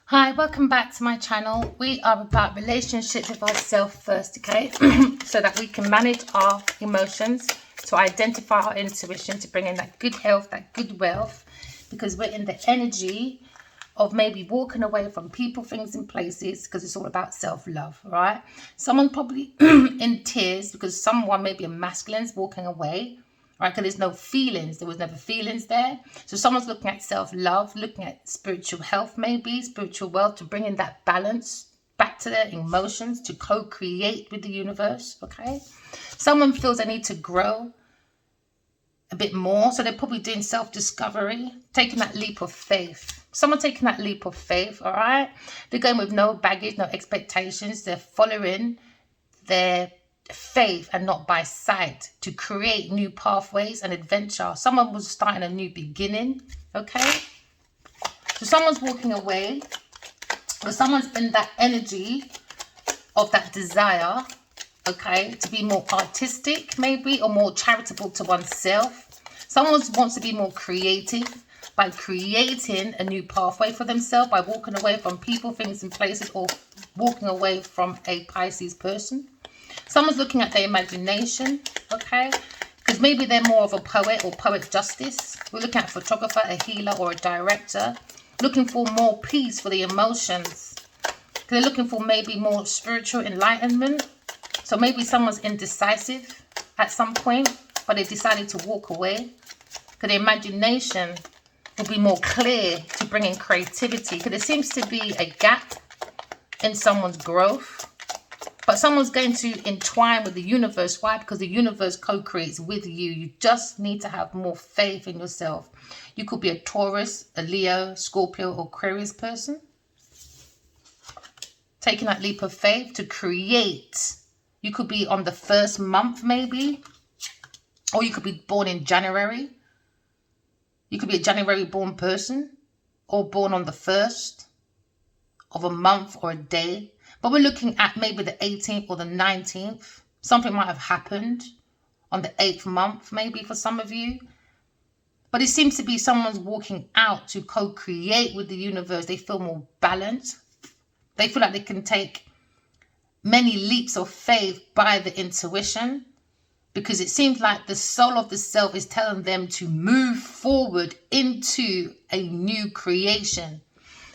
Hi, welcome back to my channel. We are about relationships with ourselves first, okay? So that we can manage our emotions, to identify our intuition, to bring in that good health, that good wealth, because we're in the energy of maybe walking away from people, things, and places, because it's all about self-love, right? Someone probably in tears because someone, maybe a masculine, is walking away, right? Because there's no feelings. There was never feelings there. So someone's looking at self-love, looking at spiritual health, maybe spiritual wealth, to bring in that balance back to their emotions, to co-create with the universe, okay? Someone feels they need to grow a bit more, so they're probably doing self-discovery, taking that leap of faith. Someone taking that leap of faith, all right? They're going with no baggage, no expectations. They're following their faith and not by sight, to create new pathways and adventure. Someone was starting a new beginning, okay? So someone's walking away, or someone's in that energy of that desire, okay, to be more artistic maybe, or more charitable to oneself. Someone wants to be more creative by creating a new pathway for themselves, by walking away from people, things, and places, or walking away from a Pisces person. Someone's looking at their imagination, okay? Because maybe they're more of a poet or poet justice. We're looking at a photographer, a healer, or a director. Looking for more peace for the emotions. They're looking for maybe more spiritual enlightenment. So maybe someone's indecisive at some point, but they decided to walk away. Because their imagination will be more clear to bring in creativity. Because there seems to be a gap in someone's growth. But someone's going to entwine with the universe. Why? Because the universe co-creates with you. You just need to have more faith in yourself. You could be a Taurus, a Leo, Scorpio, or Aquarius person. Taking that leap of faith to create. You could be on the first month maybe. Or you could be born in January. You could be a January born person. Or born on the 1st of a month or a day. But we're looking at maybe the 18th or the 19th. Something might have happened on the 8th month, maybe for some of you. But it seems to be someone's walking out to co-create with the universe. They feel more balanced. They feel like they can take many leaps of faith by the intuition. Because it seems like the soul of the self is telling them to move forward into a new creation.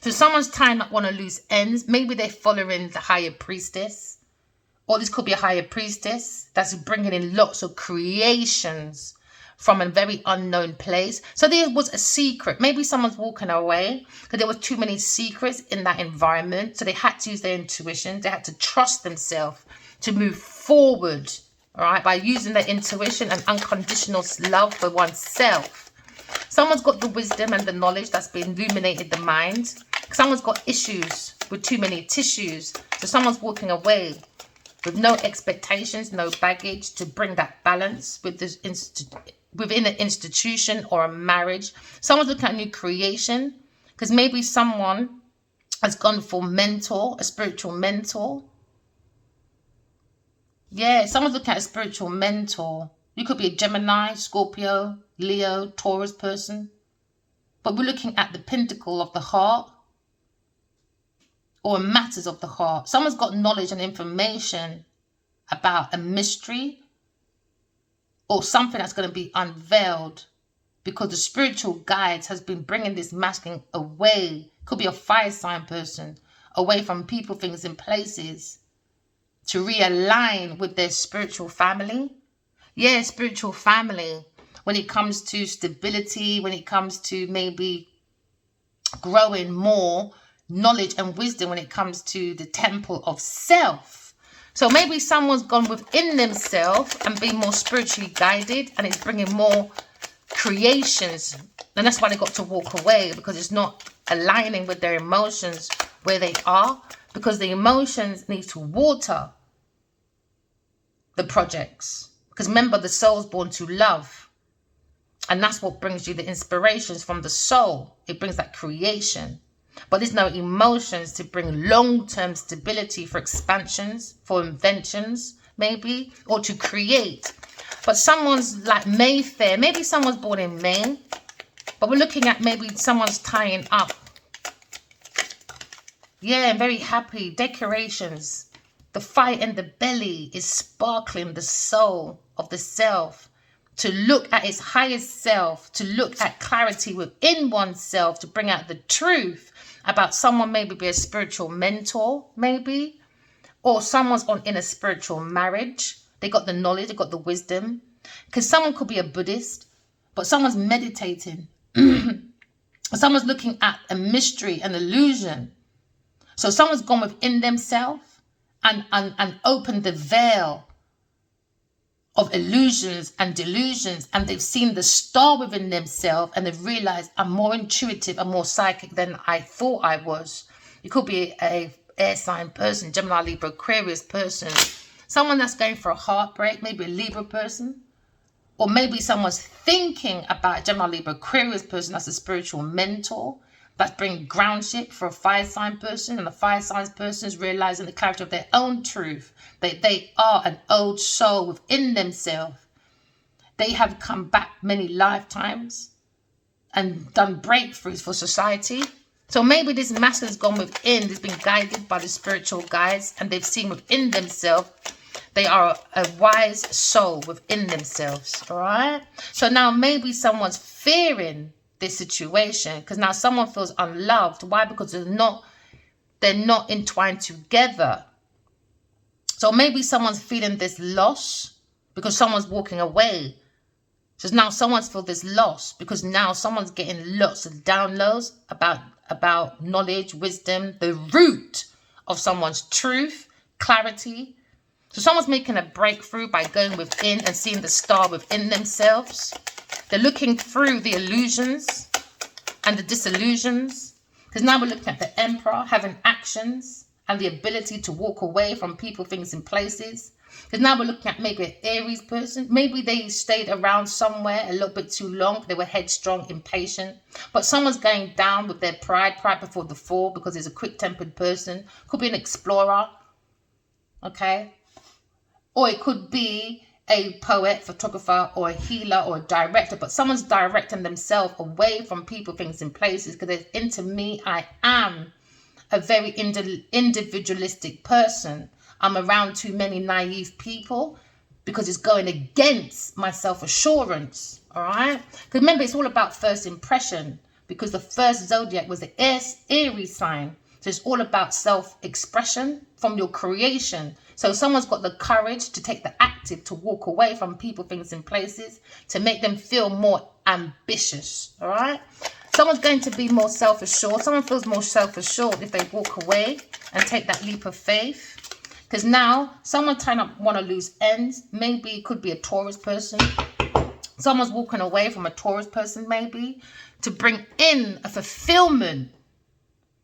So someone's tying up one of loose ends. Maybe they're following the higher priestess. Or this could be a higher priestess that's bringing in lots of creations from a very unknown place. So there was a secret. Maybe someone's walking away because there were too many secrets in that environment. So they had to use their intuition. They had to trust themselves to move forward, all right, by using their intuition and unconditional love for oneself. Someone's got the wisdom and the knowledge that's been illuminated the mind. Someone's got issues with too many tissues. So someone's walking away with no expectations, no baggage, to bring that balance with this within an institution or a marriage. Someone's looking at new creation because maybe someone has gone for mentor, a spiritual mentor. Yeah, someone's looking at a spiritual mentor. You could be a Gemini, Scorpio, Leo, Taurus person. But we're looking at the pinnacle of the heart, or matters of the heart. Someone's got knowledge and information about a mystery or something that's going to be unveiled, because the spiritual guides has been bringing this masking away. Could be a fire sign person, away from people, things, and places, to realign with their spiritual family. Yeah, spiritual family. When it comes to stability, when it comes to maybe growing more knowledge and wisdom, when it comes to the temple of self. So maybe someone's gone within themselves and been more spiritually guided, and it's bringing more creations. And that's why they got to walk away, because it's not aligning with their emotions where they are, because the emotions need to water the projects. Because remember, the soul's born to love. And that's what brings you the inspirations from the soul. It brings that creation. But there's no emotions to bring long-term stability for expansions, for inventions, maybe, or to create. But someone's like Mayfair. Maybe someone's born in May. But we're looking at maybe someone's tying up Yeah, very happy. Decorations. The fire in the belly is sparkling the soul of the self. To look at its highest self, to look at clarity within oneself, to bring out the truth about someone, maybe be a spiritual mentor, maybe, or someone's in a spiritual marriage. They got the knowledge, they got the wisdom. Because someone could be a Buddhist, but someone's meditating. Someone's looking at a mystery, an illusion. So someone's gone within themselves and opened the veil of illusions and delusions, and they've seen the star within themselves, and they've realized I'm more intuitive and more psychic than I thought I was. It could be a air sign person, Gemini, Libra, Aquarius person, someone that's going for a heartbreak, maybe a Libra person, or maybe someone's thinking about a Gemini, Libra, Aquarius person that's a spiritual mentor, that's bringing groundship for a fire sign person, and the fire sign person is realizing the clarity of their own truth. They are an old soul within themselves. They have come back many lifetimes and done breakthroughs for society. So maybe this master has gone within, has been guided by the spiritual guides, and they've seen within themselves they are a wise soul within themselves. All right. So now maybe someone's fearing this situation because now someone feels unloved. Why? Because they're not entwined together. So maybe someone's feeling this loss because someone's walking away. So now someone's feel this loss because now someone's getting lots of downloads about knowledge, wisdom, the root of someone's truth, clarity. So someone's making a breakthrough by going within and seeing the star within themselves. They're looking through the illusions and the disillusions. Because now we're looking at the Emperor having actions and the ability to walk away from people, things, and places. Because now we're looking at maybe an Aries person. Maybe they stayed around somewhere a little bit too long. They were headstrong, impatient. But someone's going down with their pride before the fall because he's a quick-tempered person. Could be an explorer. Okay. Or it could be a poet, photographer, or a healer, or a director. But someone's directing themselves away from people, things, and places because it's into me. I am a very individualistic person. I'm around too many naive people because it's going against my self-assurance. All right. Because remember, it's all about first impression because the first zodiac was the Aries sign. So it's all about self-expression from your creation. So someone's got the courage to take the active, to walk away from people, things, and places, to make them feel more ambitious. All right. Someone's going to be more self-assured. Someone feels more self-assured if they walk away and take that leap of faith. Because now someone want to lose ends. Maybe it could be a Taurus person. Someone's walking away from a Taurus person, maybe, to bring in a fulfillment.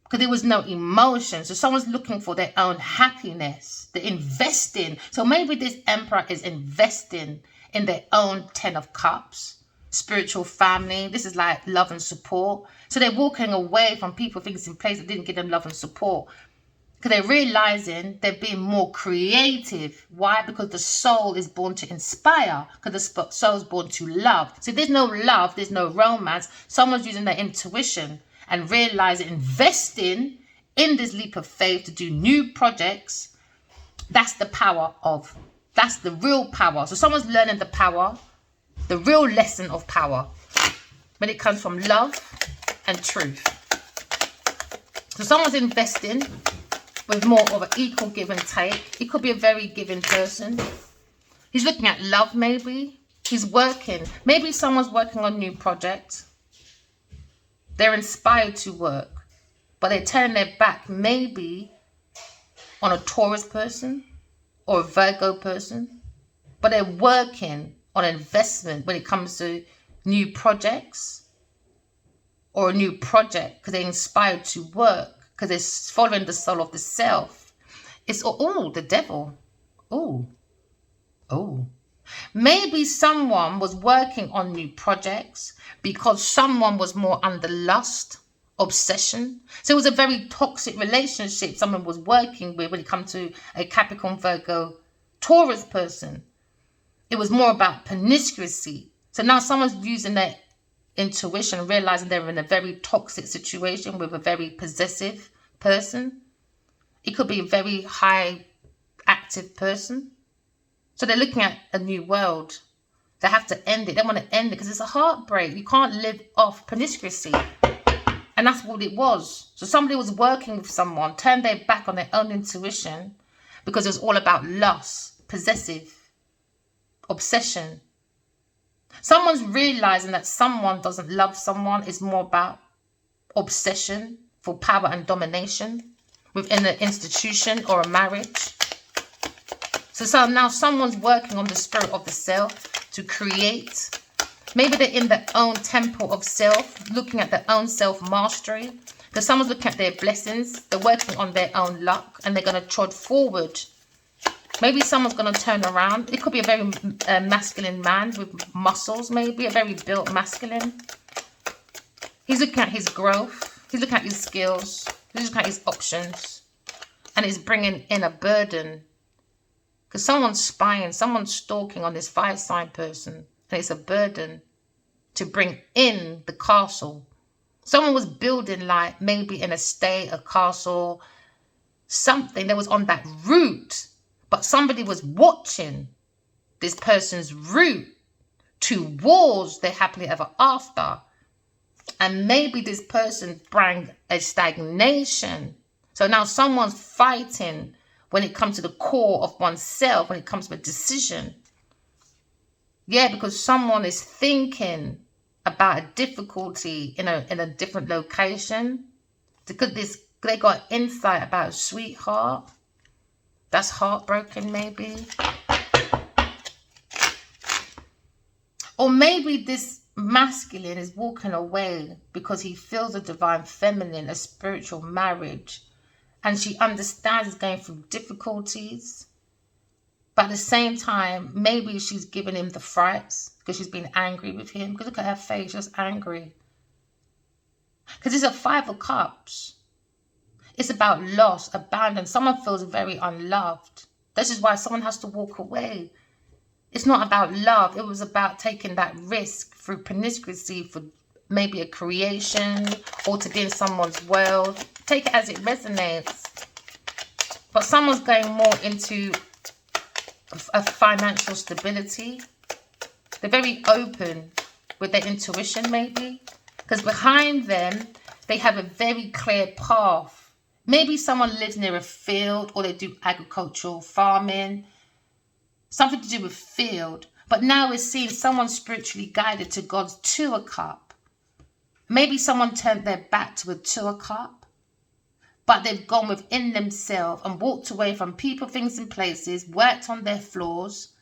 Because there was no emotion. So someone's looking for their own happiness. They're investing. So maybe this Emperor is investing in their own 10 of Cups. Spiritual family. This is like love and support. So they're walking away from people, things in place that didn't give them love and support. Because they're realizing they're being more creative. Why? Because the soul is born to inspire. Because the soul is born to love. So if there's no love, there's no romance. Someone's using their intuition and realizing, investing in this leap of faith to do new projects. That's the power of, that's the real power. So someone's learning the power, the real lesson of power, when it comes from love and truth. So someone's investing with more of an equal give and take. It could be a very giving person. He's looking at love, maybe. He's working. Maybe someone's working on new projects. They're inspired to work, but they're turning their back maybe on a Taurus person or a Virgo person, but they're working on investment when it comes to new projects or a new project because they're inspired to work because they're following the soul of the self. It's, oh, the devil. Oh. Maybe someone was working on new projects because someone was more under lust, obsession. So it was a very toxic relationship someone was working with when it comes to a Capricorn, Virgo, Taurus person. It was more about promiscuity. So now someone's using their intuition, realizing they're in a very toxic situation with a very possessive person. It could be a very high active person. So they're looking at a new world. They have to end it. They want to end it because it's a heartbreak. You can't live off promiscuity. And that's what it was. So somebody was working with someone, turned their back on their own intuition because it was all about lust, possessive, obsession. Someone's realizing that someone doesn't love someone. It's more about obsession for power and domination within an institution or a marriage. So now someone's working on the spirit of the self to create. Maybe they're in their own temple of self, looking at their own self-mastery. Because someone's looking at their blessings. They're working on their own luck and they're going to trod forward. Maybe someone's going to turn around. It could be a very masculine man with muscles, maybe. A very built masculine. He's looking at his growth. He's looking at his skills. He's looking at his options. And he's bringing in a burden. Because someone's spying, someone's stalking on this fire sign person. And it's a burden to bring in the castle. Someone was building like maybe an estate, a castle, something that was on that route. But somebody was watching this person's route towards their happily ever after. And maybe this person brought a stagnation. So now someone's fighting when it comes to the core of oneself, when it comes to a decision. Yeah, because someone is thinking about a difficulty in a different location. They got insight about a sweetheart that's heartbroken, maybe. Or maybe this masculine is walking away because he feels a divine feminine, a spiritual marriage, and she understands he's going through difficulties. But at the same time, maybe she's giving him the frights because she's been angry with him. Because look at her face, she's angry. Because it's a 5 of Cups. It's about loss, abandon. Someone feels very unloved. This is why someone has to walk away. It's not about love. It was about taking that risk through promiscuity for maybe a creation or to be in someone's world. Take it as it resonates. But someone's going more into a financial stability. They're very open with their intuition, maybe. Because behind them, they have a very clear path. Maybe someone lives near a field or they do agricultural farming. Something to do with field. But now we're seeing someone spiritually guided to God's 2 of Cups. Maybe someone turned their back to a 2 of Cups. But they've gone within themselves and walked away from people, things and places, worked on their flaws,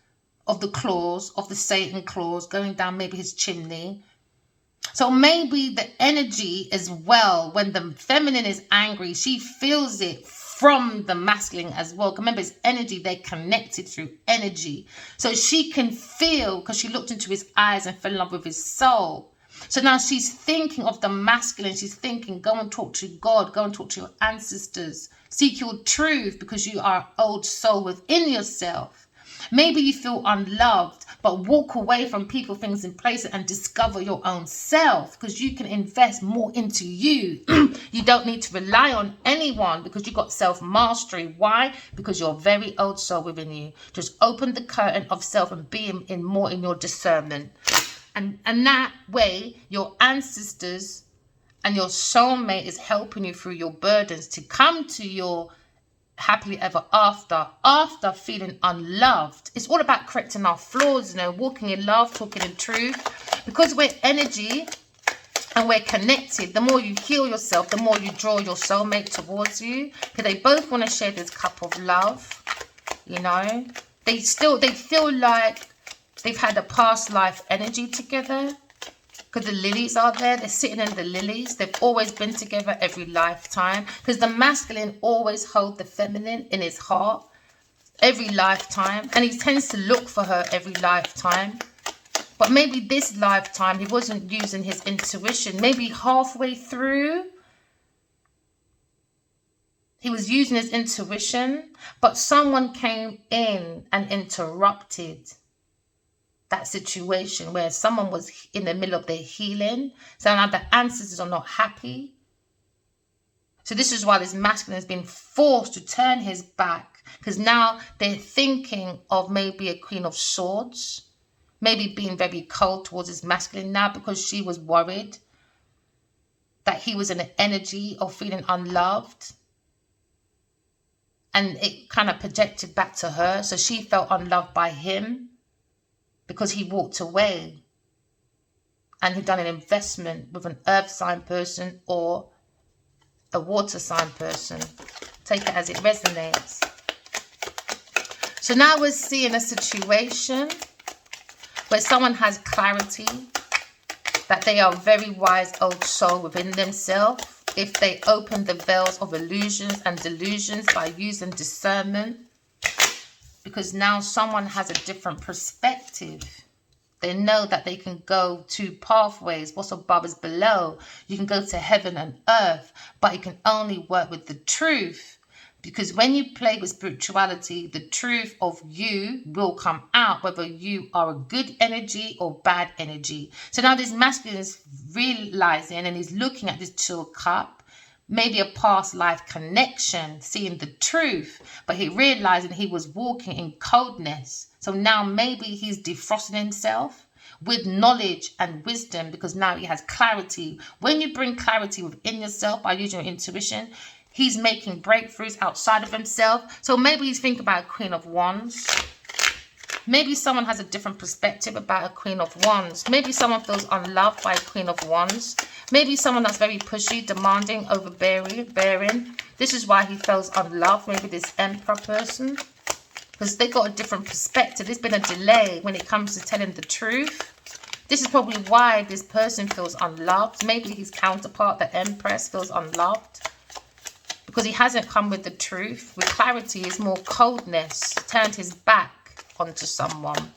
of the Satan claws, going down maybe his chimney. So maybe the energy as well, when the feminine is angry, she feels it from the masculine as well. Remember, it's energy, they're connected through energy. So she can feel, because she looked into his eyes and fell in love with his soul. So now she's thinking of the masculine. She's thinking, go and talk to God. Go and talk to your ancestors. Seek your truth because you are old soul within yourself. Maybe you feel unloved, but walk away from people, things and places and discover your own self because you can invest more into you. You don't need to rely on anyone because you've got self-mastery. Why? Because you're very old soul within you. Just open the curtain of self and be in more in your discernment. And that way, your ancestors and your soulmate is helping you through your burdens to come to your happily ever after feeling unloved. It's all about correcting our flaws, walking in love, talking in truth. Because we're energy and we're connected, the more you heal yourself, the more you draw your soulmate towards you. Because they both want to share this cup of love, They feel like they've had a past life energy together. Because the lilies are there. They're sitting in the lilies. They've always been together every lifetime. Because the masculine always holds the feminine in his heart every lifetime. And he tends to look for her every lifetime. But maybe this lifetime he wasn't using his intuition. Maybe halfway through he was using his intuition. But someone came in and interrupted that situation where someone was in the middle of their healing. So now the ancestors are not happy. So this is why this masculine has been forced to turn his back, because now they're thinking of maybe a Queen of Swords, maybe being very cold towards his masculine now because she was worried that he was in an energy of feeling unloved. And it kind of projected back to her. So she felt unloved by him because he walked away and he'd done an investment with an earth sign person or a water sign person. Take it as it resonates. So now we're seeing a situation where someone has clarity that they are a very wise old soul within themselves. If they open the veils of illusions and delusions by using discernment, because now someone has a different perspective. They know that they can go two pathways. What's above is below. You can go to heaven and earth, but you can only work with the truth. Because when you play with spirituality, the truth of you will come out, whether you are a good energy or bad energy. So now this masculine is realizing and he's looking at this Two of Cups, maybe a past life connection, seeing the truth, but he realizing he was walking in coldness. So now maybe he's defrosting himself with knowledge and wisdom, because now he has clarity. When you bring clarity within yourself by using your intuition, he's making breakthroughs outside of himself. So maybe he's thinking about a Queen of Wands. Maybe someone has a different perspective about a Queen of Wands. Maybe someone feels unloved by a Queen of Wands. Maybe someone that's very pushy, demanding, overbearing. This is why he feels unloved. Maybe this Emperor person. Because they got a different perspective. There's been a delay when it comes to telling the truth. This is probably why this person feels unloved. Maybe his counterpart, the Empress, feels unloved. Because he hasn't come with the truth. With clarity, is more coldness. Turned his back onto someone.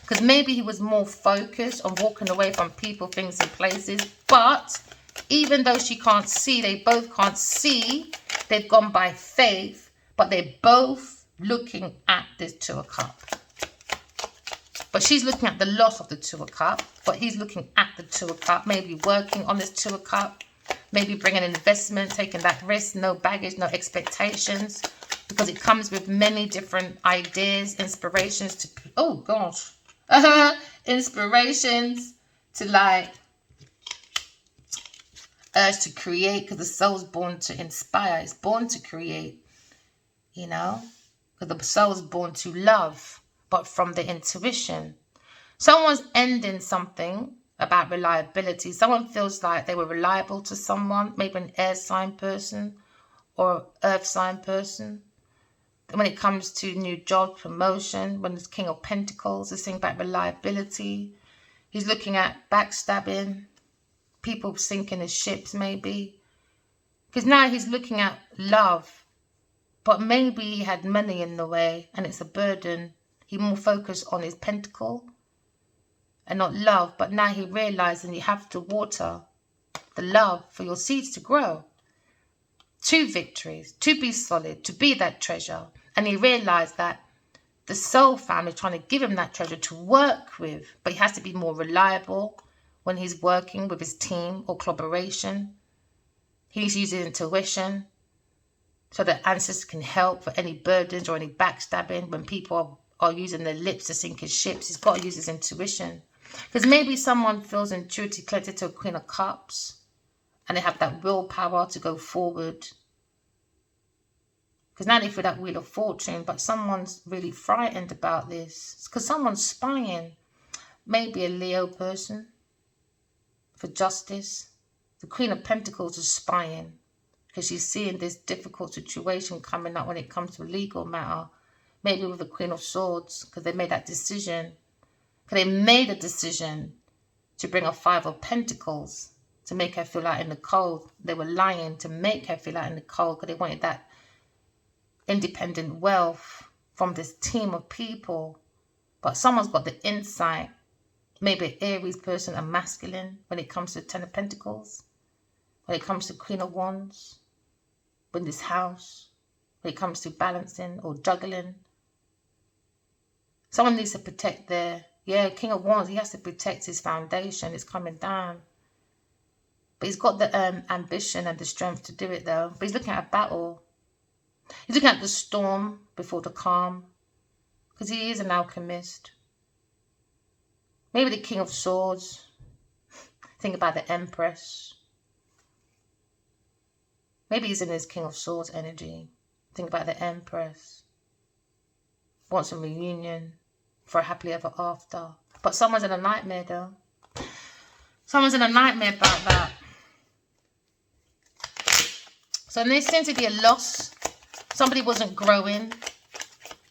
Because maybe he was more focused on walking away from people, things and places. But even though she can't see, they both can't see. They've gone by faith. But they're both looking at this Two of Cups. But she's looking at the loss of the Two of Cups. But he's looking at the Two of Cups. Maybe working on this Two of Cups. Maybe bringing an investment, taking that risk, no baggage, no expectations. Because it comes with many different ideas, inspirations to... Oh, gosh. Inspirations to, like, urge to create. Because the soul's born to inspire. It's born to create. You know? Because the soul's born to love. But from the intuition. Someone's ending something about reliability. Someone feels like they were reliable to someone, maybe an air sign person or earth sign person. When it comes to new job, promotion, when it's King of Pentacles, this thing about reliability. He's looking at backstabbing, people sinking his ships maybe. Because now he's looking at love, but maybe he had money in the way and it's a burden. He more focused on his pentacle and not love, but now he realizes you have to water the love for your seeds to grow. 2 victories, to be solid, to be that treasure. And he realized that the soul family is trying to give him that treasure to work with, but he has to be more reliable when he's working with his team or collaboration. He's using intuition so that ancestors can help for any burdens or any backstabbing. When people are using their lips to sink his ships, he's got to use his intuition. Because maybe someone feels intuitively connected to a Queen of Cups and they have that willpower to go forward. Because now they feel that Wheel of Fortune, but someone's really frightened about this. It's because someone's spying. Maybe a Leo person for justice. The Queen of Pentacles is spying because she's seeing this difficult situation coming up when it comes to a legal matter. Maybe with the Queen of Swords, because they made that decision. Because they made a decision to bring a 5 of Pentacles to make her feel like in the cold. They were lying to make her feel like in the cold because they wanted that independent wealth from this team of people. But someone's got the insight. Maybe an Aries person, a masculine, when it comes to 10 of Pentacles. When it comes to Queen of Wands. In this house. When it comes to balancing or juggling. Someone needs to protect their... Yeah, King of Wands, he has to protect his foundation. It's coming down. But But he's got the ambition and the strength to do it though. But he's looking at a battle. He's looking at the storm before the calm. Because he is an alchemist. Maybe the King of Swords. Think about the Empress. Maybe he's in his King of Swords energy. Think about the Empress. Wants a reunion for a happily ever after. But someone's in a nightmare though. Someone's in a nightmare about that. So there seems to be a loss. Somebody wasn't growing.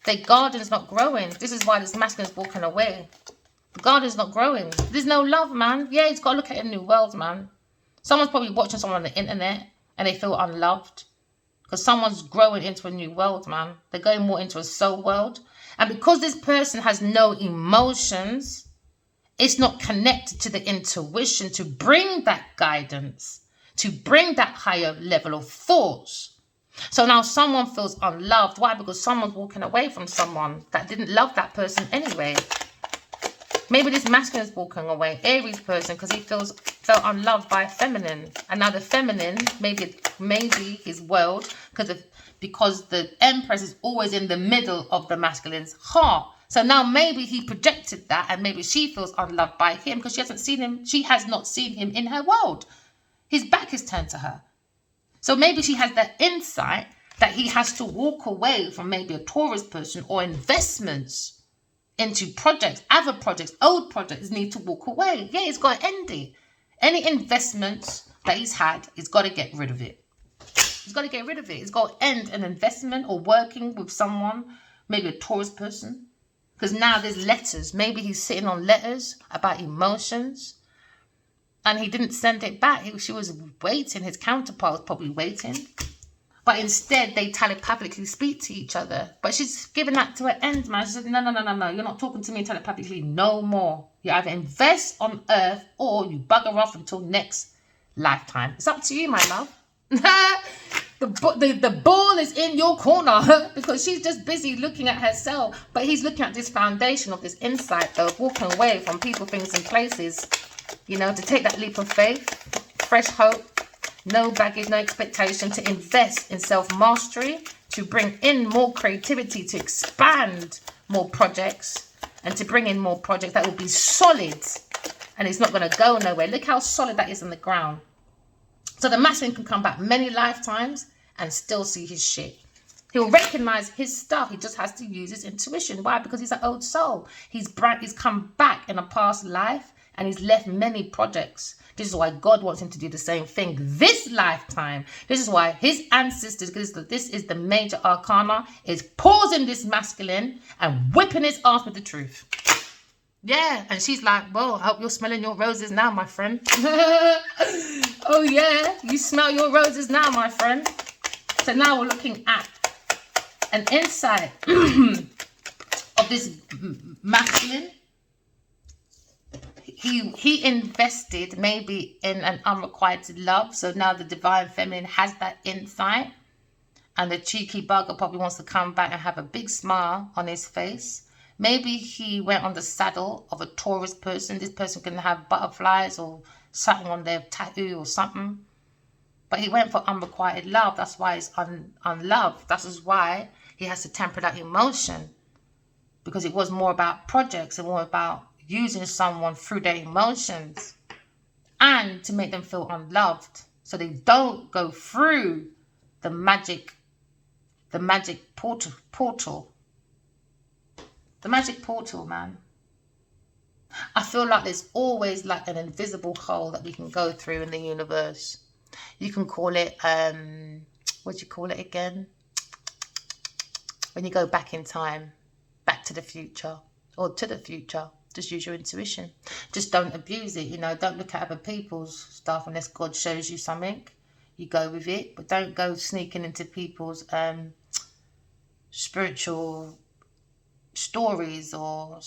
Their garden's not growing. This is why this masculine's walking away. The garden's not growing. There's no love, man. Yeah, he's got to look at a new world, man. Someone's probably watching someone on the internet and they feel unloved. Because someone's growing into a new world, man. They're going more into a soul world. And because this person has no emotions, it's not connected to the intuition to bring that guidance, to bring that higher level of thoughts. So now someone feels unloved. Why? Because someone's walking away from someone that didn't love that person anyway. Maybe this masculine is walking away, Aries person, because he felt unloved by a feminine. And now the feminine, maybe his world, because the Empress is always in the middle of the masculine's heart. So now maybe he projected that, and maybe she feels unloved by him because she has not seen him in her world. His back is turned to her. So maybe she has that insight that he has to walk away from maybe a Taurus person or investments into projects, other projects, old projects need to walk away. Yeah, he's got to end it. Any investments that he's had, he's got to get rid of it. He's got to get rid of it. He's got to end an investment or working with someone, maybe a Taurus person. Because now there's letters. Maybe he's sitting on letters about emotions. And he didn't send it back. She was waiting. His counterpart was probably waiting. But instead, they telepathically speak to each other. But she's given that to her end, man. She said, no. You're not talking to me telepathically no more. You either invest on Earth or you bugger off until next lifetime. It's up to you, my love. The ball is in your corner because she's just busy looking at herself. But he's looking at this foundation of this insight, though, walking away from people, things, and places. You know, to take that leap of faith, fresh hope. No baggage, no expectation, to invest in self-mastery, to bring in more creativity, to expand more projects, and to bring in more projects that will be solid. And it's not going to go nowhere. Look how solid that is on the ground. So the masculine can come back many lifetimes and still see his shit. He'll recognize his stuff. He just has to use his intuition. Why? Because he's an old soul. He's come back in a past life and he's left many projects. This is why God wants him to do the same thing this lifetime. This is why his ancestors, because this is the major arcana, is pausing this masculine and whipping his ass with the truth. Yeah, and she's like, well, I hope you're smelling your roses now, my friend. Oh yeah, you smell your roses now, my friend. So now we're looking at an insight of this masculine. He invested maybe in an unrequited love. So now the divine feminine has that insight. And the cheeky bugger probably wants to come back and have a big smile on his face. Maybe he went on the saddle of a Taurus person. This person can have butterflies or something on their tattoo or something. But he went for unrequited love. That's why he's unloved. That is why he has to temper that emotion. Because it was more about projects and more about using someone through their emotions and to make them feel unloved, so they don't go through the magic portal. The magic portal, man. I feel like there's always like an invisible hole that we can go through in the universe. You can call it what do you call it again? When you go back in time, back to the future or to the future. Just use your intuition. Just don't abuse it, you know. Don't look at other people's stuff unless God shows you something. You go with it, but don't go sneaking into people's spiritual stories or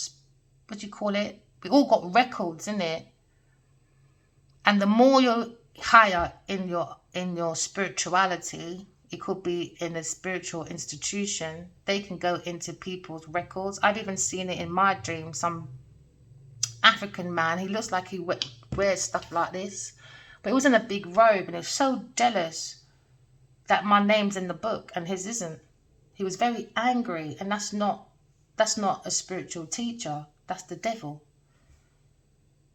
what do you call it? We all got records, in it. And the more you're higher in your spirituality, it could be in a spiritual institution, they can go into people's records. I've even seen it in my dreams. Some African man, he looks like he wears stuff like this, But he was in a big robe and he was so jealous that my name's in the book and his isn't. He was very angry, and that's not a spiritual teacher. That's the devil.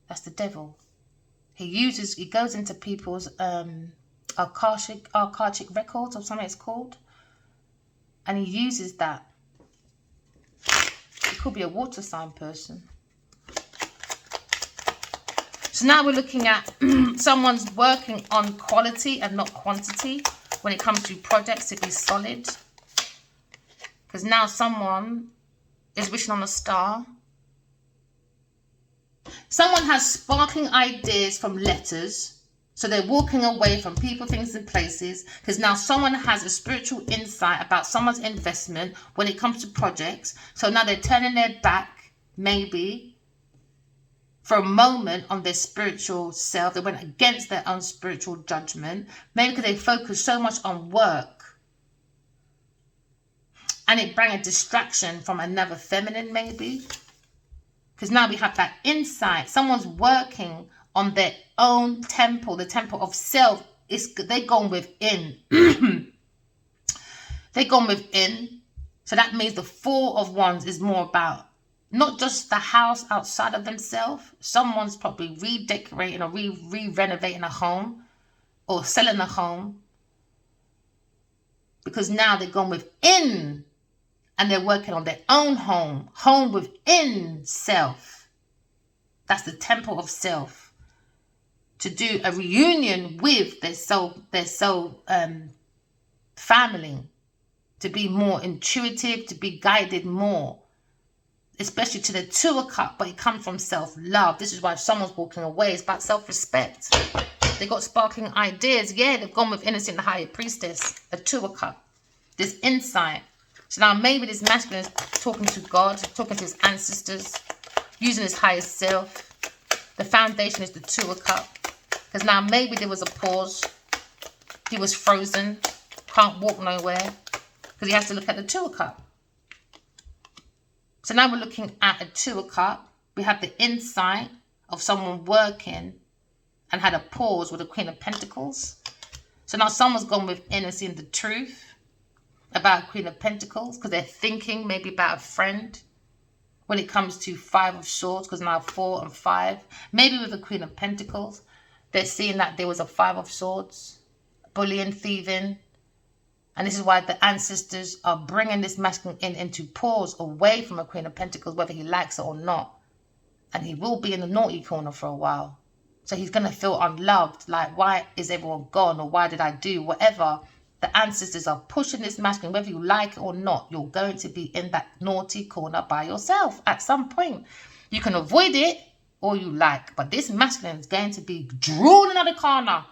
That's the devil. He goes into people's Akashic records, or something it's called, and he uses that. It could be a water sign person. So now we're looking at someone's working on quality and not quantity when it comes to projects to be solid. Because now someone is wishing on a star. Someone has sparkling ideas from letters. So they're walking away from people, things, and places. Because now someone has a spiritual insight about someone's investment when it comes to projects. So now they're turning their back, maybe, for a moment on their spiritual self. They went against their own spiritual judgment. Maybe because they focused so much on work. And it brought a distraction from another feminine, maybe. Because now we have that insight. Someone's working on their own temple, the temple of self. They're gone within. They're gone within. So that means the Four of Wands is more about not just the house outside of themselves. Someone's probably redecorating or re-renovating a home or selling a home. Because now they're gone within and they're working on their own home within self. That's the temple of self. To do a reunion with their soul family. To be more intuitive, to be guided more. Especially to the Two of Cups, but it comes from self-love. This is why if someone's walking away, it's about self-respect. They got sparkling ideas. Yeah, they've gone with innocent, the higher priestess, a Two of Cups. This insight. So now maybe this masculine is talking to God, talking to his ancestors, using his higher self. The foundation is the Two of Cups. Because now maybe there was a pause. He was frozen, can't walk nowhere, because he has to look at the Two of Cups. So now we're looking at a Two of Cups. We have the insight of someone working and had a pause with the Queen of Pentacles. So now someone's gone within and seen the truth about Queen of Pentacles because they're thinking maybe about a friend when it comes to Five of Swords, because now 4 and 5. Maybe with the Queen of Pentacles, they're seeing that there was a 5 of Swords, bullying, thieving. And this is why the ancestors are bringing this masculine into pause away from a Queen of Pentacles, whether he likes it or not. And he will be in the naughty corner for a while. So he's going to feel unloved. Like, why is everyone gone? Or why did I do whatever? The ancestors are pushing this masculine, whether you like it or not. You're going to be in that naughty corner by yourself at some point. You can avoid it or you like. But this masculine is going to be drawn in another corner.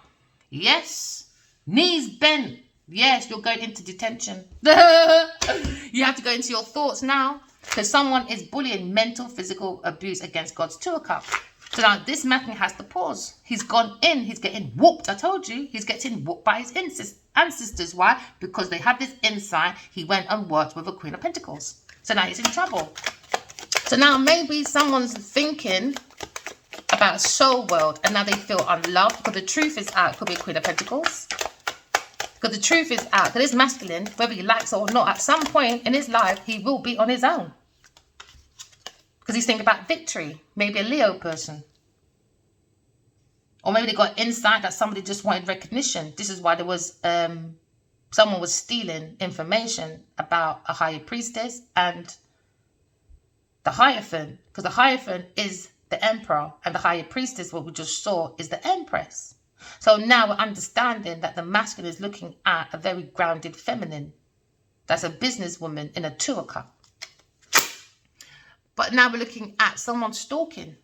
Yes. Knees bent. Yes, you're going into detention. You have to go into your thoughts now. Because someone is bullying, mental, physical abuse against God's Two of Cups. So now this masculine has to pause. He's gone in. He's getting whooped. I told you. He's getting whooped by his ancestors. Why? Because they have this insight. He went and worked with a Queen of Pentacles. So now he's in trouble. So now maybe someone's thinking about a soul world. And now they feel unloved. Because the truth is out. It could be a Queen of Pentacles. Because the truth is out. Because this masculine, whether he likes it or not, at some point in his life, he will be on his own. Because he's thinking about victory. Maybe a Leo person. Or maybe they got insight that somebody just wanted recognition. This is why there was someone was stealing information about a higher priestess and the Hierophant. Because the Hierophant is the emperor. And the higher priestess, what we just saw, is the empress. So now we're understanding that the masculine is looking at a very grounded feminine. That's a businesswoman in a Two of Cups. But now we're looking at someone stalking.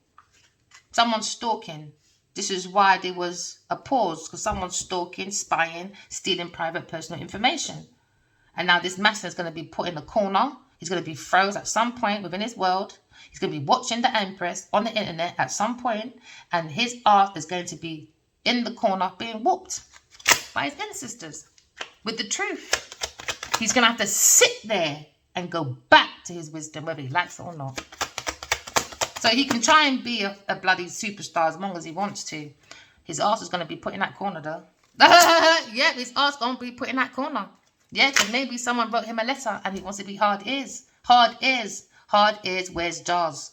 Someone's stalking. This is why there was a pause. Because someone's stalking, spying, stealing private personal information. And now this masculine is going to be put in a corner. He's going to be frozen at some point within his world. He's going to be watching the Empress on the internet at some point. And his art is going to be in the corner being whooped by his ancestors with the truth. He's going to have to sit there and go back to his wisdom, whether he likes it or not. So he can try and be a bloody superstar as long as he wants to. His ass is going to be put in that corner, though. Yeah, his ass going to be put in that corner. Yeah, because maybe someone wrote him a letter and he wants to be hard ears. Hard ears. Hard ears wears jars.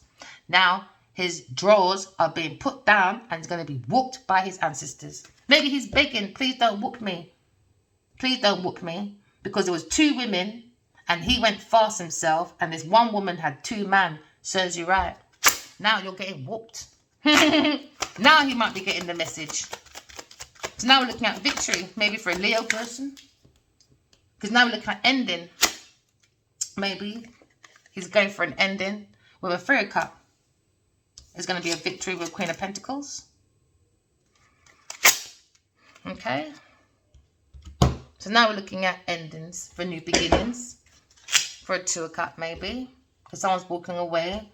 Now, his drawers are being put down and he's going to be whooped by his ancestors. Maybe he's begging, please don't whoop me. Please don't whoop me. Because there was 2 women and he went fast himself and this one woman had 2 men. Serves you right. Now you're getting whooped. Now he might be getting the message. So now we're looking at victory. Maybe for a Leo person. Because now we're looking at ending. Maybe he's going for an ending with a 3 of Cups. It's going to be a victory with Queen of Pentacles. Okay. So now we're looking at endings for new beginnings. For a 2 of Cups maybe. Because someone's walking away.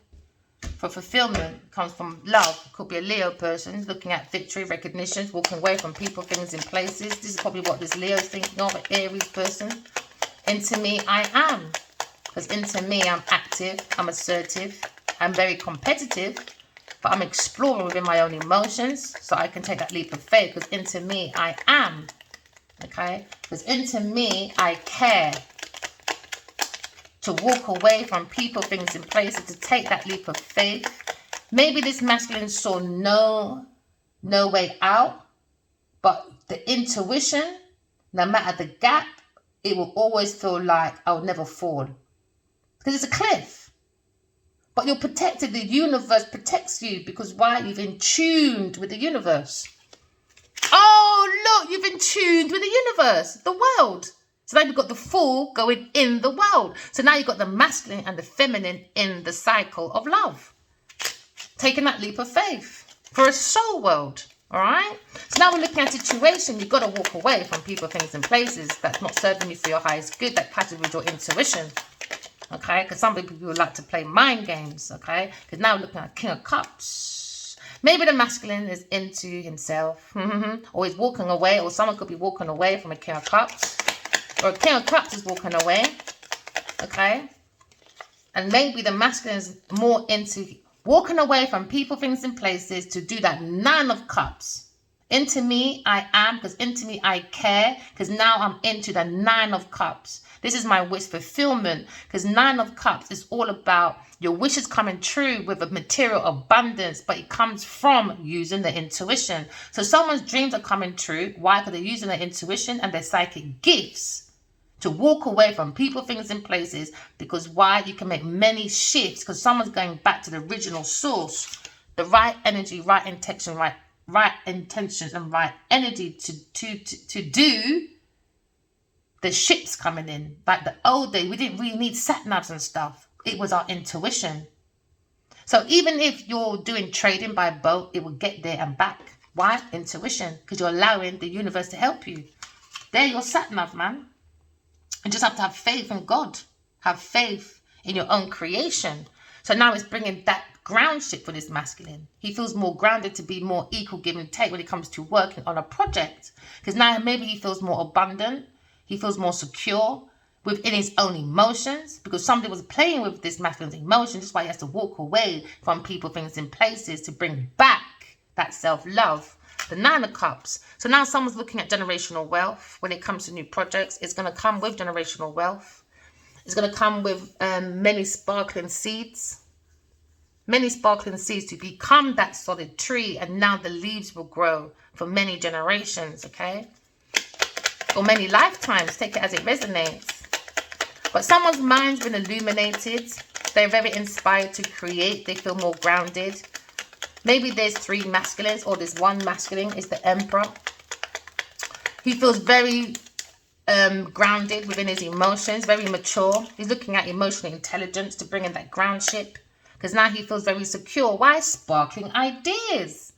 For fulfillment comes from love. Could be a Leo person looking at victory, recognition, walking away from people, things, and places. This is probably what this Leo is thinking of, an Aries person. Into me, I am. Because into me, I'm active, I'm assertive, I'm very competitive, but I'm exploring within my own emotions so I can take that leap of faith. Because into me, I am. Okay? Because into me, I care. To walk away from people, things, and places, to take that leap of faith. Maybe this masculine saw no way out, but the intuition, no matter the gap, it will always feel like I'll never fall. Because it's a cliff. But you're protected. The universe protects you because why? You've in tuned with the universe. Oh, look, you've in tuned with the universe, the world. So now you've got the Fool going in the world. So now you've got the masculine and the feminine in the cycle of love. Taking that leap of faith for a soul world. All right. So now we're looking at a situation. You've got to walk away from people, things, and places that's not serving you for your highest good, that clashes with your intuition. Okay. Because some people like to play mind games. Okay. Because now we're looking at King of Cups. Maybe the masculine is into himself. Or he's walking away. Or someone could be walking away from a King of Cups. Or a King of Cups is walking away. Okay. And maybe the masculine is more into walking away from people, things, and places to do that 9 of Cups. Into me, I am. Because into me, I care. Because now I'm into the 9 of Cups. This is my wish fulfillment. Because 9 of Cups is all about your wishes coming true with a material abundance. But it comes from using the intuition. So someone's dreams are coming true. Why? Because they're using their intuition and their psychic gifts to walk away from people, things, and places. Because why? You can make many shifts because someone's going back to the original source. The right energy, right intention, right intentions, and right energy to do the ships coming in. Like the old day, we didn't really need sat-navs and stuff. It was our intuition. So even if you're doing trading by boat, it will get there and back. Why? Intuition. Because you're allowing the universe to help you. They're your sat-nav, man. You just have to have faith in God. Have faith in your own creation. So now it's bringing that groundship for this masculine. He feels more grounded to be more equal, give and take when it comes to working on a project. Because now maybe he feels more abundant. He feels more secure within his own emotions. Because somebody was playing with this masculine's emotions. That's why he has to walk away from people, things, and places to bring back that self-love. The 9 of Cups. So now someone's looking at generational wealth. When it comes to new projects, it's going to come with generational wealth. It's going to come with many sparkling seeds. Many sparkling seeds to become that solid tree. And now the leaves will grow for many generations, okay? Or many lifetimes. Take it as it resonates. But someone's mind's been illuminated. They're very inspired to create. They feel more grounded. Maybe there's 3 masculines or there's 1 masculine is the Emperor. He feels very grounded within his emotions, very mature. He's looking at emotional intelligence to bring in that groundship. Because now he feels very secure. Why? Sparkling ideas.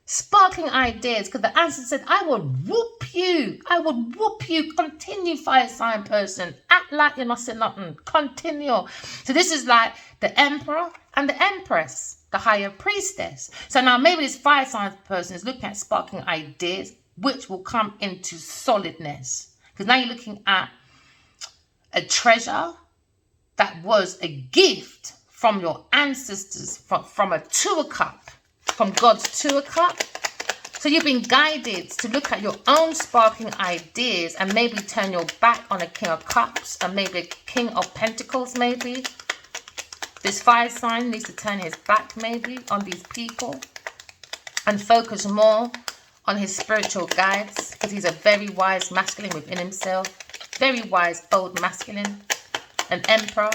Sparkling ideas. Because the answer said, I would whoop you. I would whoop you. Continue, fire sign person. Act like you're not saying nothing. Continue. So this is like the Emperor and the Empress. The higher priestess. So now maybe this fire sign person is looking at sparkling ideas which will come into solidness. Because now you're looking at a treasure that was a gift from your ancestors, from a 2 of Cups, from God's 2 of Cups. So you've been guided to look at your own sparkling ideas and maybe turn your back on a King of Cups and maybe a King of Pentacles maybe. This fire sign needs to turn his back maybe on these people and focus more on his spiritual guides, because he's a very wise masculine within himself. Very wise, bold masculine. An emperor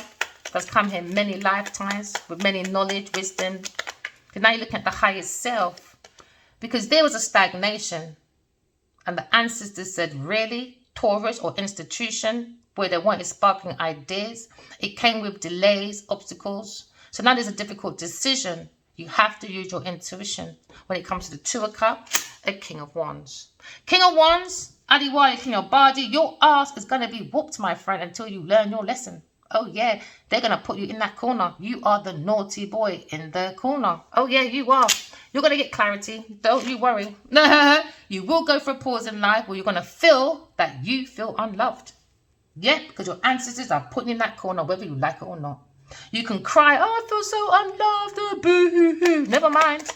that's come here many lifetimes with many knowledge, wisdom. But now you're looking at the highest self, because there was a stagnation and the ancestors said, really, Taurus or institution, where they wanted sparkling ideas, it came with delays, obstacles. So now there's a difficult decision. You have to use your intuition when it comes to the Two of Cups, a King of Wands. King of Wands, Adiwari, King of Badi, your ass is going to be whooped, my friend, until you learn your lesson. Oh, yeah, they're going to put you in that corner. You are the naughty boy in the corner. Oh, yeah, you are. You're going to get clarity. Don't you worry. You will go for a pause in life where you're going to feel that you feel unloved. Yeah, because your ancestors are putting you in that corner, whether you like it or not. You can cry, oh, I feel so unloved, oh, boo-hoo-hoo. Never mind.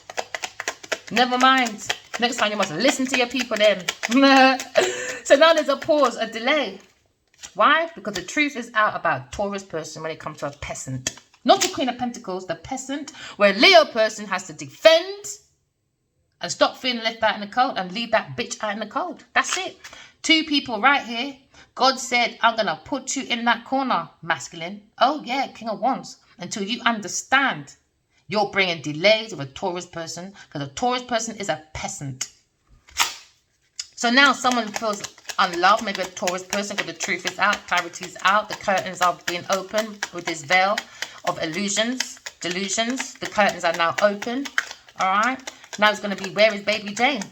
Never mind. Next time you must listen to your people then. So now there's a pause, a delay. Why? Because the truth is out about Taurus person when it comes to a peasant. Not the Queen of Pentacles, the peasant, where Leo person has to defend and stop feeling left out in the cold and leave that bitch out in the cold. That's it. Two people right here. God said, I'm going to put you in that corner, masculine. Oh, yeah, King of Wands. Until you understand you're bringing delays with a Taurus person, because a Taurus person is a peasant. So now someone feels unloved, maybe a Taurus person, because the truth is out, clarity is out, the curtains are being opened with this veil of illusions, delusions. The curtains are now open. All right. Now it's going to be, where is baby Jane?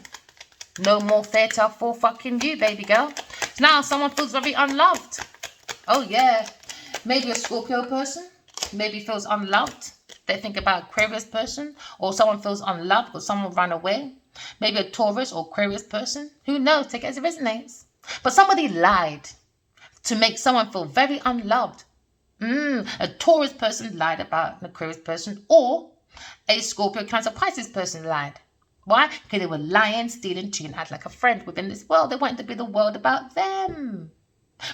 No more theatre for fucking you, baby girl. Now someone feels very unloved. Oh, yeah. Maybe a Scorpio person. Maybe feels unloved. They think about Aquarius person. Or someone feels unloved because someone ran away. Maybe a Taurus or Aquarius person. Who knows? Take it as it resonates. But somebody lied to make someone feel very unloved. A Taurus person lied about an Aquarius person. Or a Scorpio, Cancer, Pisces person lied. Why? Because they were lying, stealing, cheating, act like a friend within this world. They wanted to be the world about them.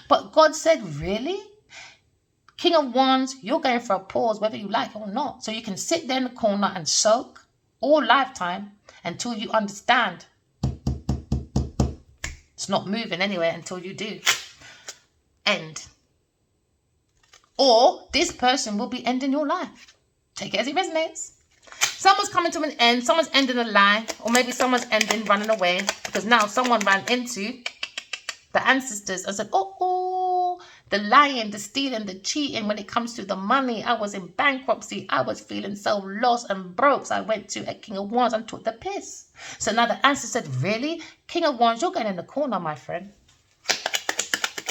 But God said, really? King of Wands, you're going for a pause, whether you like it or not. So you can sit there in the corner and soak all lifetime until you understand. It's not moving anywhere until you do. End. Or this person will be ending your life. Take it as it resonates. Someone's coming to an end. Someone's ending a lie. Or maybe someone's ending running away. Because now someone ran into the ancestors and said, oh, the lying, the stealing, the cheating. When it comes to the money, I was in bankruptcy. I was feeling so lost and broke. So I went to a King of Wands and took the piss. So now the ancestor said, really? King of Wands, you're going in the corner, my friend.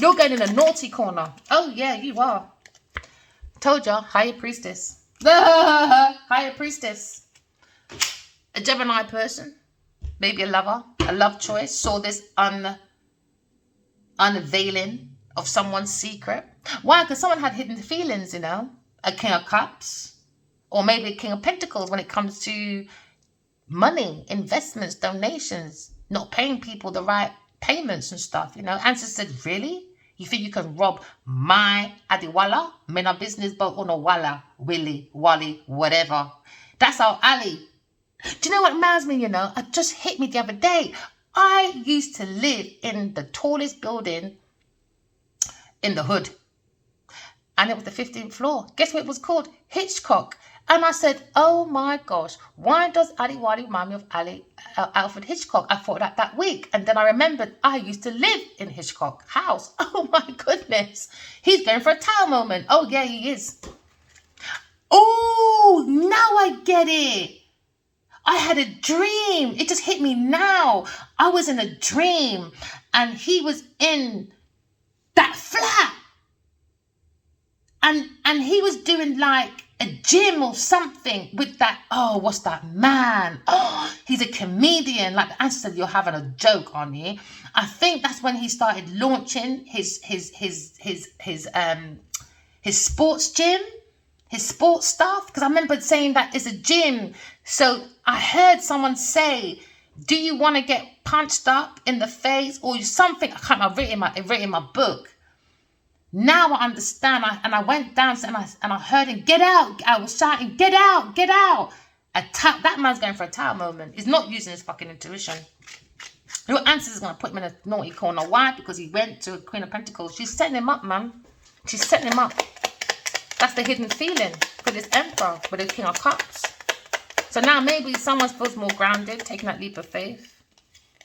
You're going in the naughty corner. Oh, yeah, you are. Told ya, higher priestess. Higher priestess. A Gemini person, maybe a lover, a love choice, saw this unveiling of someone's secret. Why? Because someone had hidden feelings, you know. A King of Cups, or maybe a King of Pentacles when it comes to money, investments, donations, not paying people the right payments and stuff, you know. Ancestors said, really? You think you can rob my Adiwala? Mena business boat on a walla, willy, wally, whatever. That's our alley. Do you know what reminds me, you know? It just hit me the other day. I used to live in the tallest building in the hood. And it was the 15th floor. Guess what it was called? Hitchcock. And I said, oh my gosh, why does Adiwali remind me of Alfred Hitchcock? I thought that week. And then I remembered I used to live in Hitchcock house. Oh my goodness. He's going for a tower moment. Oh yeah, he is. Oh, now I get it. I had a dream. It just hit me now. I was in a dream and he was in that flat. And he was doing like a gym or something with that. Oh, what's that man? Oh, he's a comedian. Like the answer, you're having a joke on you. I think that's when he started launching his sports gym, his sports stuff. Because I remember saying that it's a gym. So I heard someone say, Do you want to get punched up in the face or something? I can't remember. I've written in my book. Now I understand. I went down and I heard him, get out. I was shouting, get out, get out. That man's going for a tower moment. He's not using his fucking intuition. Your ancestor's going to put him in a naughty corner. Why? Because he went to a Queen of Pentacles. She's setting him up, man. She's setting him up. That's the hidden feeling for this Emperor with the King of Cups. So now maybe someone feels more grounded, taking that leap of faith.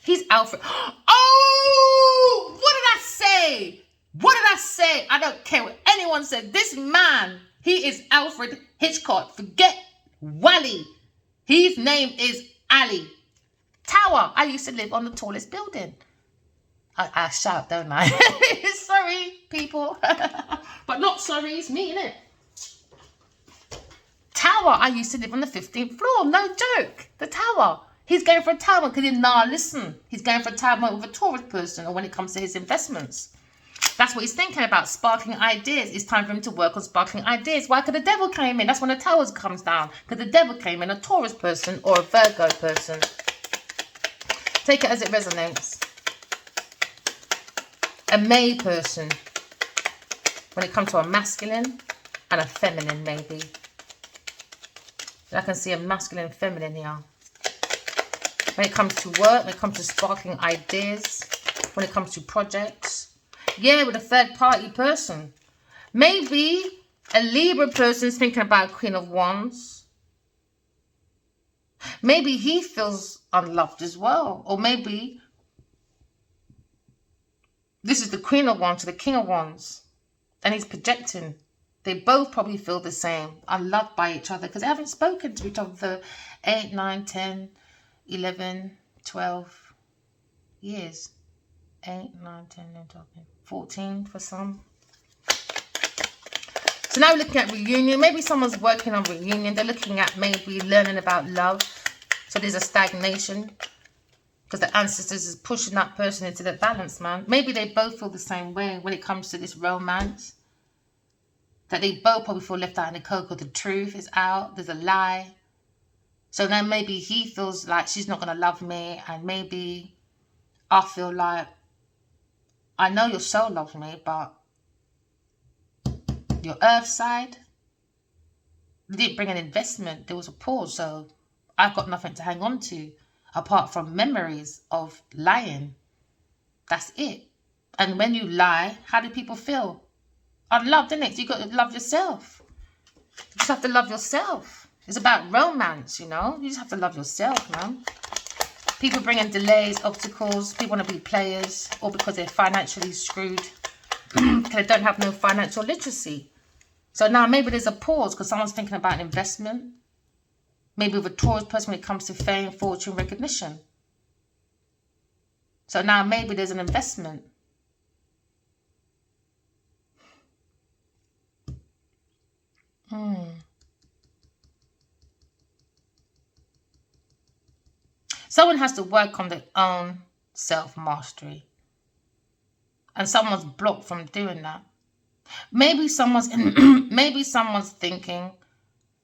He's Alfred. Oh, what did I say? What did I say? I don't care what anyone said. This man, he is Alfred Hitchcock. Forget Wally. His name is Ali. Tower. I used to live on the tallest building. I shout, don't I? Sorry, people. But not sorry, it's me, innit? Tower. I used to live on the 15th floor. No joke. The tower. He's going for a tower because listen. He's going for a tower with a Taurus person, or when it comes to his investments. That's what he's thinking about, sparkling ideas. It's time for him to work on sparkling ideas. Why? Because the devil came in. That's when the towers comes down. Because the devil came in, a Taurus person or a Virgo person. Take it as it resonates. A May person. When it comes to a masculine and a feminine, maybe. I can see a masculine and feminine here. When it comes to work, when it comes to sparkling ideas, when it comes to projects. Yeah, with a third party person. Maybe a Libra person is thinking about Queen of Wands. Maybe he feels unloved as well. Or maybe this is the Queen of Wands to the King of Wands. And he's projecting. They both probably feel the same. Unloved by each other. Because they haven't spoken to each other for 8, 9, 10, 11, 12 years. 8, 9, 10, 11, 12, 14 for some. So now we're looking at reunion. Maybe someone's working on reunion. They're looking at maybe learning about love. So there's a stagnation. Because the ancestors is pushing that person into the balance, man. Maybe they both feel the same way when it comes to this romance. That they both probably feel left out in the cold because the truth is out. There's a lie. So then maybe he feels like she's not going to love me. And maybe I feel like, I know your soul loves me, but your earth side, you didn't bring an investment. There was a pause. So I've got nothing to hang on to apart from memories of lying. That's it. And when you lie, how do people feel? Unloved, isn't it? So you got to love yourself. You just have to love yourself. It's about romance, you know. You just have to love yourself, man. People bring in delays, obstacles. People want to be players, or because they're financially screwed. Because they don't have no financial literacy. So now maybe there's a pause because someone's thinking about an investment. Maybe with a Taurus person when it comes to fame, fortune, recognition. So now maybe there's an investment. Someone has to work on their own self-mastery. And someone's blocked from doing that. Maybe someone's thinking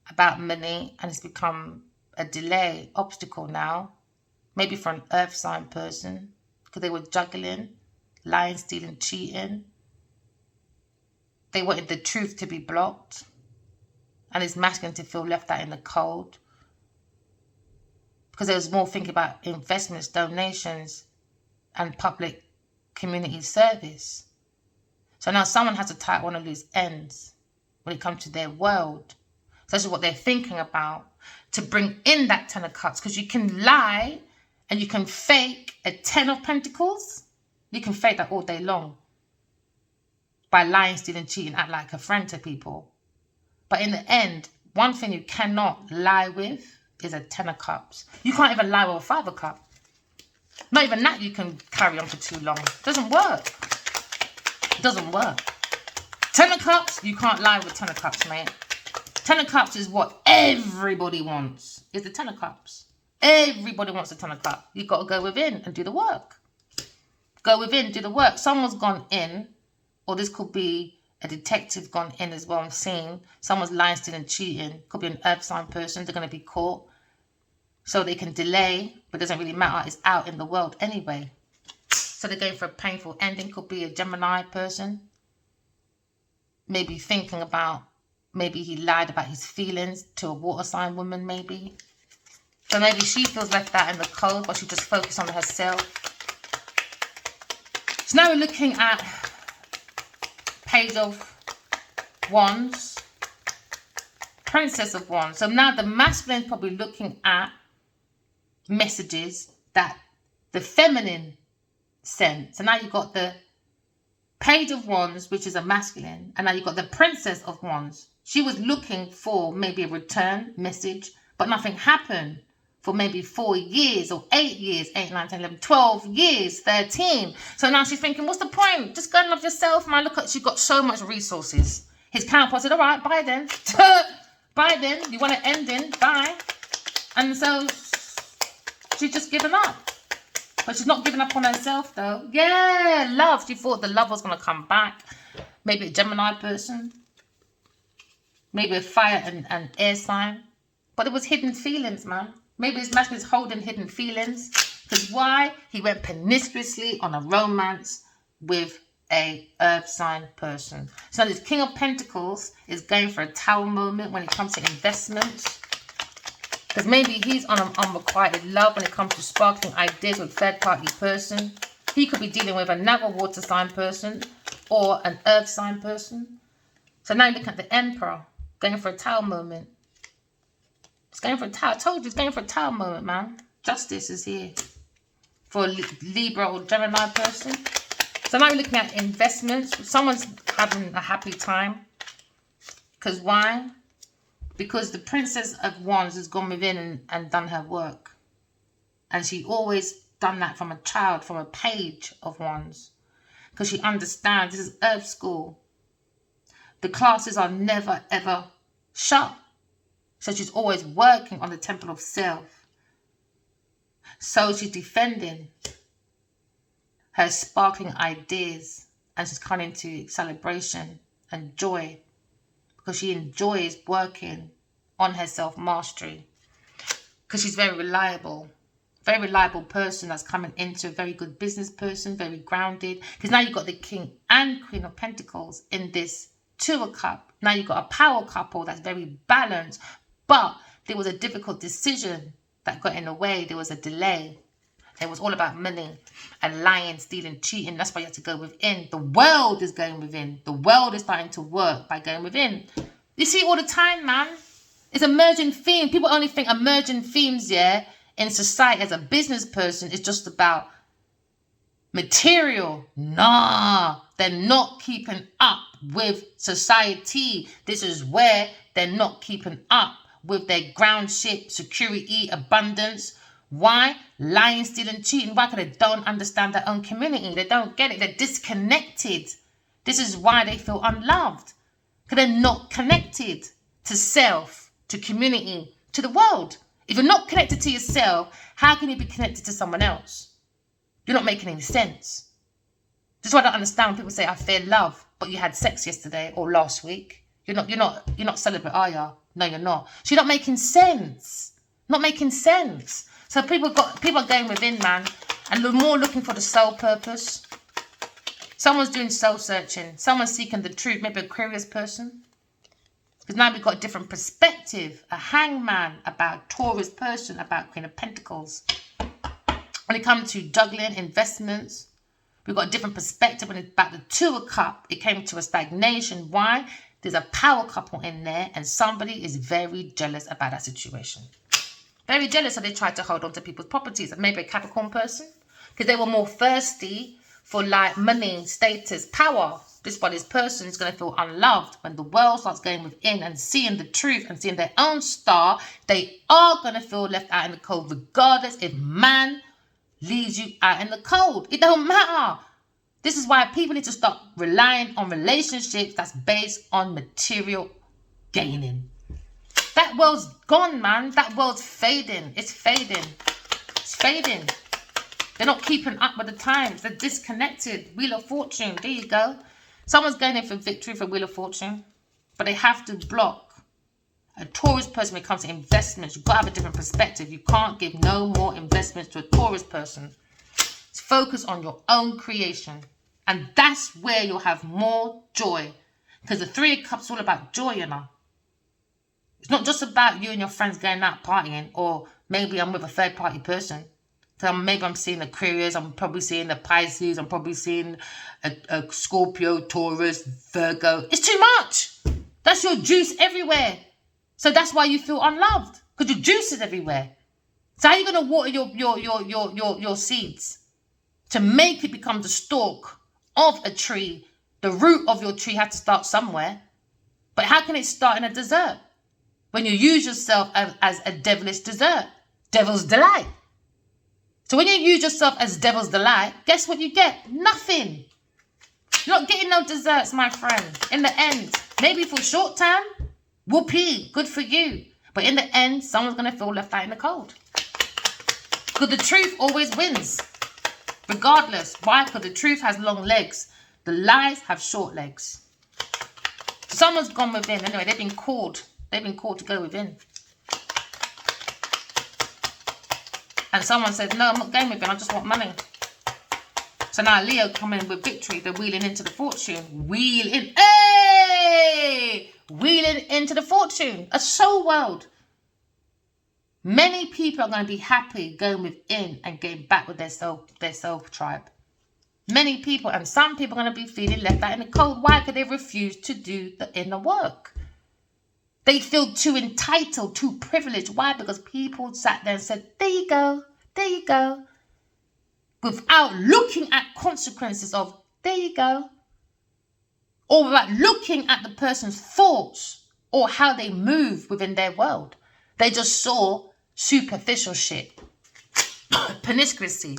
about money and it's become a delay, obstacle now. Maybe for an earth sign person. Because they were juggling, lying, stealing, cheating. They wanted the truth to be blocked. And it's masculine to feel left out in the cold. Because there was more thinking about investments, donations, and public community service. So now someone has to tie one of loose ends when it comes to their world. So this is what they're thinking about. To bring in that 10 of cups. Because you can lie and you can fake a 10 of pentacles. You can fake that all day long. By lying, stealing, cheating, act like a friend to people. But in the end, one thing you cannot lie with is a 10 of cups. You can't even lie with a 5 of cups. Not even that you can carry on for too long. It doesn't work. It doesn't work. 10 of cups, you can't lie with 10 of cups, mate. 10 of cups is what everybody wants. It's the 10 of cups. Everybody wants a 10 of cups. You've got to go within and do the work. Go within, do the work. Someone's gone in, or this could be a detective gone in as well. I'm seeing someone's lying, stealing, cheating. Could be an earth sign person. They're going to be caught. So they can delay, but it doesn't really matter. It's out in the world anyway. So they're going for a painful ending. Could be a Gemini person. Maybe thinking about, maybe he lied about his feelings to a water sign woman, maybe. So maybe she feels left out in the cold, but she just focused on herself. So now we're looking at Page of Wands, Princess of Wands. So now the masculine is probably looking at messages that the feminine sent. So now you've got the Page of Wands, which is a masculine, and now you've got the Princess of Wands. She was looking for maybe a return message, but nothing happened for maybe 4 years or 8 years, 8, 9, 10, 11, 12 years, 13. So now she's thinking, what's the point? Just go and love yourself, man. Look at, she's got so much resources. His counterpart said, all right, bye then. Bye then. You want to end in? Bye. And so she's just given up. But she's not giving up on herself, though. Yeah, love. She thought the love was going to come back. Maybe a Gemini person. Maybe a fire and air sign. But it was hidden feelings, man. Maybe his masculine is holding hidden feelings. Because why? He went promiscuously on a romance with a earth sign person. So this King of Pentacles is going for a tower moment when it comes to investments. Because maybe he's on unrequited love when it comes to sparkling ideas with third-party person. He could be dealing with another water sign person or an earth sign person. So now you look at the Emperor going for a tower moment. It's going for a tower. I told you it's going for a tower moment, man. Justice is here for a Libra or Gemini person. So now we're looking at investments. Someone's having a happy time. Because why? Because the Princess of Wands has gone within and done her work. And she always done that from a child, from a Page of Wands. Because she understands this is Earth School. The classes are never, ever shut. So she's always working on the temple of self. So she's defending her sparkling ideas. And she's coming into celebration and joy. Because she enjoys working on her self-mastery. Because she's very reliable. Very reliable person that's coming into a very good business person. Very grounded. Because now you've got the King and Queen of Pentacles in this Two of Cups. Now you've got a power couple that's very balanced. But there was a difficult decision that got in the way. There was a delay. It was all about money and lying, stealing, cheating. That's why you have to go within. The world is going within. The world is starting to work by going within. You see all the time, man. It's emerging theme. People only think emerging themes, yeah, in society as a business person is just about material. Nah, they're not keeping up with society. This is where they're not keeping up with their groundship, security, abundance. Why? Lying, stealing, cheating. Why? Because they don't understand their own community. They don't get it. They're disconnected. This is why they feel unloved. Because they're not connected to self, to community, to the world. If you're not connected to yourself, how can you be connected to someone else? You're not making any sense. This is why I don't understand when people say, I fear love, but you had sex yesterday or last week. You're not celibate, are you? No, you're not. So you're not making sense. Not making sense. So people are going within, man, and more looking for the soul purpose. Someone's doing soul searching. Someone's seeking the truth. Maybe a Aquarius person. Because now we've got a different perspective. A hangman about Taurus person, about Queen of Pentacles. When it comes to juggling, investments, we've got a different perspective. When it's about the Two of Cups, it came to a stagnation. Why? There's a power couple in there and somebody is very jealous about that situation. Very jealous, so they tried to hold on to people's properties. And maybe a Capricorn person, because they were more thirsty for like money, status, power. This body, this person is going to feel unloved. When the world starts going within and seeing the truth and seeing their own star, they are going to feel left out in the cold, regardless if man leaves you out in the cold. It don't matter. This is why people need to stop relying on relationships that's based on material gaining. That world's gone, man. That world's fading. It's fading. It's fading. They're not keeping up with the times. They're disconnected. Wheel of Fortune. There you go. Someone's going in for victory for Wheel of Fortune. But they have to block A Taurus person, when it comes to investments, you've got to have a different perspective. You can't give no more investments to a Taurus person. Focus on your own creation. And that's where you'll have more joy. Because the Three of Cups is all about joy, you know. It's not just about you and your friends going out partying, or maybe I'm with a third party person. So maybe I'm seeing Aquarius, I'm probably seeing the Pisces, I'm probably seeing a Scorpio, Taurus, Virgo. It's too much. That's your juice everywhere. So that's why you feel unloved. Because your juice is everywhere. So how are you going to water your seeds? To make it become the stalk of a tree. The root of your tree had to start somewhere. But how can it start in a dessert? When you use yourself as a devilish dessert. Devil's delight. So when you use yourself as devil's delight, guess what you get? Nothing. You're not getting no desserts, my friend. In the end, maybe for short term, whoopee, good for you. But in the end, someone's going to feel left out in the cold. Because the truth always wins. Regardless. Why? Because the truth has long legs. The lies have short legs. Someone's gone within. Anyway, they've been called. They've been called to go within. And someone said, no, I'm not going within. I just want money. So now Leo coming with victory. They're wheeling into the fortune. Wheeling. Hey! Wheeling into the fortune. A soul world. Many people are going to be happy going within and getting back with their soul tribe. Many people, and some people are going to be feeling left out in the cold. Why? Because they refuse to do the inner work. They feel too entitled, too privileged. Why? Because people sat there and said, there you go, there you go. Without looking at consequences of, there you go. Or without looking at the person's thoughts or how they move within their world. They just saw superficial shit. Promiscuity.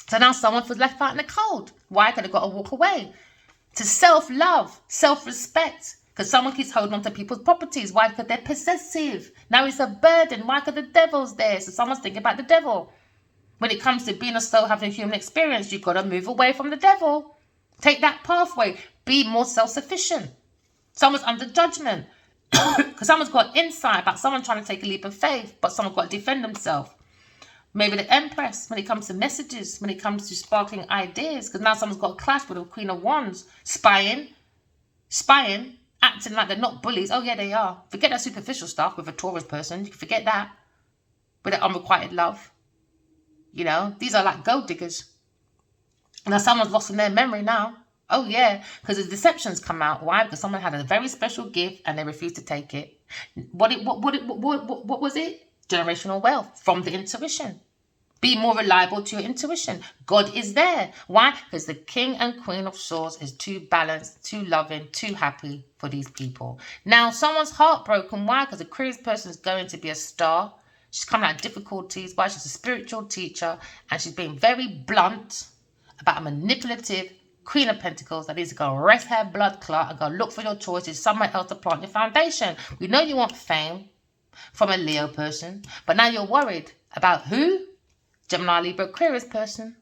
So now someone feels left out in the cold. Why? Because they've got to walk away. To self-love, self-respect. Because someone keeps holding on to people's properties. Why? Because they're possessive. Now it's a burden. Why? Because the devil's there. So someone's thinking about the devil. When it comes to being a soul, having a human experience, you've got to move away from the devil. Take that pathway. Be more self-sufficient. Someone's under judgment. Because someone's got insight about someone trying to take a leap of faith, but someone's got to defend themselves. Maybe the Empress, when it comes to messages, when it comes to sparkling ideas, because now someone's got a clash with the Queen of Wands, spying, acting like they're not bullies. Oh yeah, they are. Forget that superficial stuff with a Taurus person. You can forget that. With that unrequited love. You know, these are like gold diggers. Now someone's lost in their memory now. Oh yeah, because the deceptions come out. Why? Because someone had a very special gift and they refused to take it. What was it? Generational wealth from the intuition. Be more reliable to your intuition. God is there. Why? Because the King and Queen of Swords is too balanced, too loving, too happy for these people. Now, someone's heartbroken. Why? Because the Aquarius person is going to be a star. She's coming out of difficulties. Why? She's a spiritual teacher and she's being very blunt about a manipulative Queen of Pentacles that needs to go rest her blood clot and go look for your choices somewhere else to plant your foundation. We know you want fame from a Leo person, but now you're worried about who? Gemini, Libra, Aquarius person.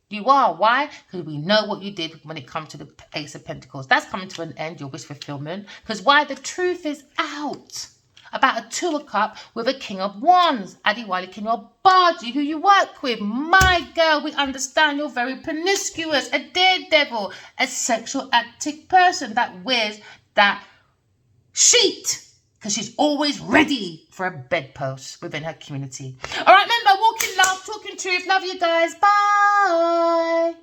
You are. Why? Because we know what you did when it comes to the Ace of Pentacles. That's coming to an end, your wish fulfillment. Because why? The truth is out about a Two of Cups with a King of Wands. Adiwali Kinyo Baji, who you work with. My girl, we understand you're very promiscuous, a daredevil, a sexual active person that wears that sheet. Because she's always ready for a bedpost within her community. All right, remember, walking love, talking truth. Love you guys. Bye.